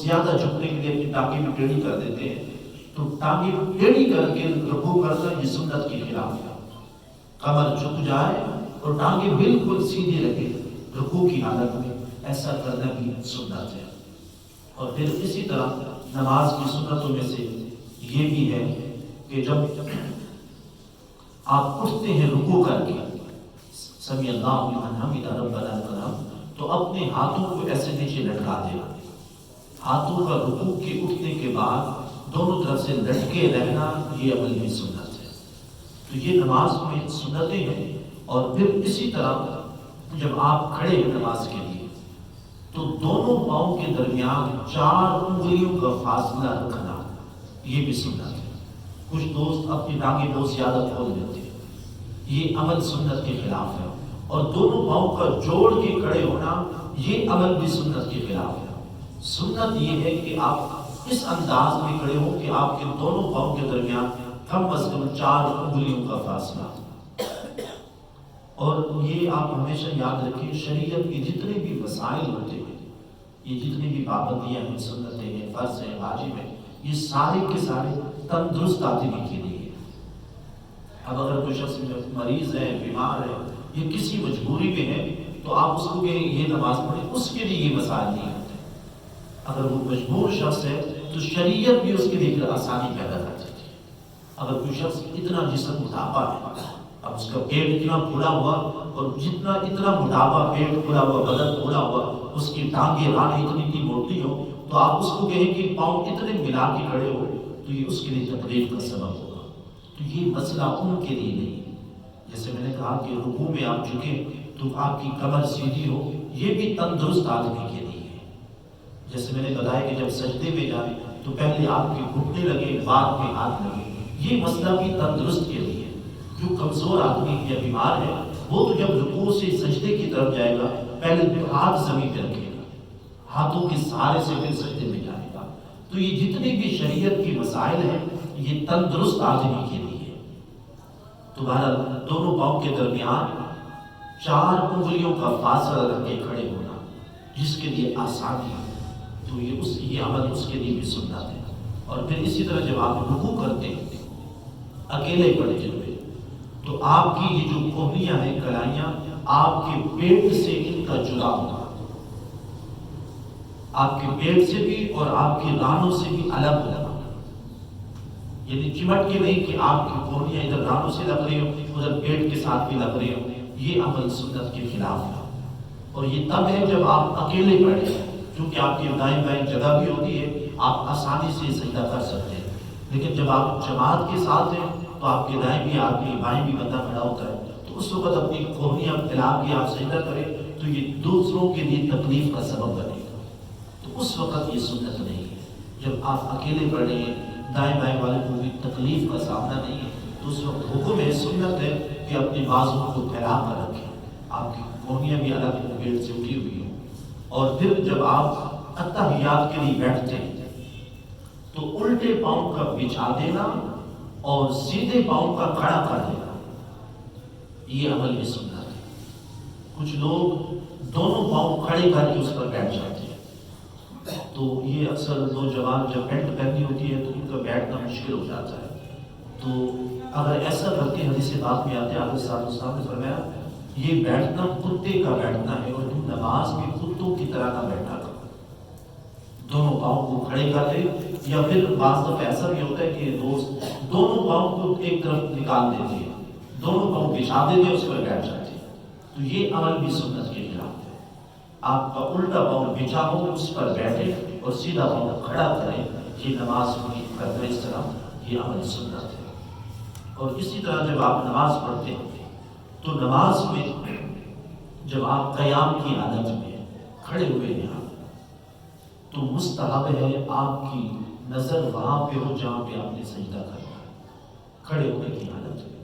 زیادہ جھکنے کے لیے اپنی ٹانگیں بھی ٹیڑھی کر دیتے ہیں، تو ٹانگیں ٹیڑھی کر کے رکوع کرنا یہ سنت کے خلاف ہے۔ کمر جھک جائے اور ٹانگیں بالکل سیدھی رکھے رکوع کی حالت میں، ایسا کرنا بھی سنت ہے۔ اور پھر اسی طرح نماز کی سنتوں میں سے یہ بھی ہے کہ جب آپ اٹھتے ہیں رکوع کر کے سمیع اللہ لمن حمدہ ربنا لک الحمد، تو اپنے ہاتھوں کو ایسے نیچے لٹکا دینا، ہاتھوں کا رکوع کے اٹھنے کے بعد دونوں طرف سے لٹکے رہنا، یہ عمل بھی سنت ہے۔ تو یہ نماز میں سنتیں ہیں۔ اور پھر اسی طرح جب آپ کھڑے ہیں نماز کے لیے تو دونوں پاؤں کے درمیان 4 انگلیوں کا فاصلہ رکھنا، یہ بھی سنت ہے۔ کچھ دوست اپنی ٹانگیں بہت زیادہ کھول دیتے ہیں، یہ عمل سنت کے خلاف ہے۔ اور دونوں پاؤں کا جوڑ کے کھڑے ہونا، یہ عمل بھی سنت کے خلاف ہے۔ سنت یہ ہے کہ آپ اس انداز میں کھڑے ہوں کہ آپ کے دونوں پاؤں کے درمیان کم از کم 4 انگلیوں کا فاصلہ۔ اور یہ آپ ہمیشہ یاد رکھیں، شریعت کے جتنے بھی مسائل ہوتے ہیں، یہ جتنی بھی پابندیاں ہیں، سنتیں ہیں، فرض ہیں، واجب ہیں، یہ سارے کے سارے تندرست آدمی کے لیے۔ اب اگر کوئی شخص مریض ہے، بیمار ہے، یہ کسی مجبوری میں ہے، تو آپ اس کو کہ یہ نماز پڑھیں، اس کے لیے یہ مسائل نہیں ہوتے۔ اگر وہ مجبور شخص ہے تو شریعت بھی اس کے لیے پھر آسانی پیدا کر دیتی ہے۔ اگر کوئی شخص اتنا جسم موٹاپا ہے، اب اس کا پیٹ اتنا پھولا ہوا، اور اتنا موٹاپا، پیٹ پھولا ہوا، بدن پھولا ہوا، اس کی ٹانگیں رانیں اتنی موٹی ہو، تو آپ اس کو کہیں کہ پاؤں اتنے ملا کے کھڑے ہو، تو یہ اس کے لیے تکلیف کا سبب ہوگا۔ تو یہ مسئلہ ان کے لیے نہیں ہے۔ جیسے میں نے کہا کہ رکوع میں آپ جھکیں تو آپ کی کمر سیدھی ہو، یہ بھی تندرست آدمی کے لیے ہے۔ جیسے میں نے بتایا کہ جب سجدے میں جائیں تو پہلے آپ کے گھٹنے لگے، بعد میں ہاتھ لگے، یہ مسئلہ بھی تندرست کے لیے ہے۔ جو کمزور آدمی یا بیمار ہے، وہ تو جب رکوع سے سجدے کی طرف جائے گا، پہلے ہاتھ زمین پہ رکھے گا، ہاتھوں کے سہارے سے پھر سجدے میں جائے گا۔ تو یہ جتنے بھی شریعت کی مسائل ہیں، یہ تندرست آدمی کے لیے ہے۔ تو بہرحال دونوں پاؤں کے درمیان 4 انگلیوں کا فاصلہ رکھ کے کھڑے ہونا، جس کے لیے آسانی ہے، تو یہ عمل اس کے لیے بھی سنت ہے۔ اور پھر اسی طرح جب آپ رکوع کرتے ہیں اکیلے کھڑے ہوئے، تو آپ کی یہ جو کوہنیاں ہیں، کلائیاں، آپ کے پیٹ سے ان کا جدا ہونا، آپ کے پیٹ سے بھی اور آپ کے رانوں سے بھی الگ ہونا، یعنی چمٹ کے نہیں کہ آپ کی کوہنیاں ادھر رانوں سے لگ رہی ہوں، ادھر پیٹ کے ساتھ بھی لگ رہی ہوں، یہ عمل سنت کے خلاف ہے۔ اور یہ تب ہے جب آپ اکیلے کھڑے ہیں، کیونکہ آپ کی دائیں بائیں جگہ بھی ہوتی ہے، آپ آسانی سے سجدہ کر سکتے ہیں۔ لیکن جب آپ جماعت کے ساتھ ہیں تو آپ کے دائیں بھی آدمی، بائیں بھی بندہ کھڑا ہوتا ہے، تو اس وقت اپنی کوہنیاں پھیلا کے آپ سجدہ کریں تو یہ دوسروں کے لیے تکلیف کا سبب بنے گا، تو اس وقت یہ سنت نہیں ہے۔ جب آپ اکیلے پڑھ رہے ہیں، دائیں بائیں والے کو بھی تکلیف کا سامنا نہیں ہے، تو اس وقت حکم ہے، سنت ہے کہ اپنے بازو کو پھیلا کر رکھیں، آپ کی کوہنیاں بھی الگ پیٹ سے اٹھی ہوئی ہوں۔ اور پھر جب آپ اتحیات کے لیے بیٹھتے ہیں تو الٹے پاؤں کا بچھا دینا اور سیدھے پاؤں کا کھڑا کر دینا، یہ عمل بھی سنت ہے۔ کچھ لوگ دونوں پاؤں کھڑے کر کے اس پر بیٹھ جاتے ہیں، تو یہ اکثر نوجوان جب پینٹ پہنی ہوتی ہے تو ان کا بیٹھنا مشکل ہو جاتا ہے۔ تو اگر ایسا کرتے، حدیث بات میں آتے ہیں، آپ صاحب نے فرمایا یہ بیٹھنا کتے کا بیٹھنا ہے، اور تم نماز میں کتوں کی طرح نہ بیٹھا کرو۔ دونوں پاؤں کو کھڑے کر دے، یا پھر بعض دفعہ ایسا بھی ہوتا ہے کہ دوست دونوں پاؤں کو ایک طرف نکال دیتے ہیں، دونوں پاؤں بچھا دیتے ہیں، اس پر بیٹھ جاتے ہیں، تو یہ عمل بھی سنت کے خلاف ہے۔ آپ کا الٹا پاؤں بچھا ہو، اس پر بیٹھے اور سیدھا پاؤں کھڑا کریں، یہ نماز میں کرنا اس طرح، یہ عمل سنت ہے۔ اور اسی طرح جب آپ نماز پڑھتے ہیں تو نماز میں جب آپ قیام کی حالت میں کھڑے ہوئے ہیں تو مستحب ہے آپ کی نظر وہاں پہ ہو جہاں پہ آپ نے سجدہ کرنا ہے، کھڑے ہونے کی حالت میں۔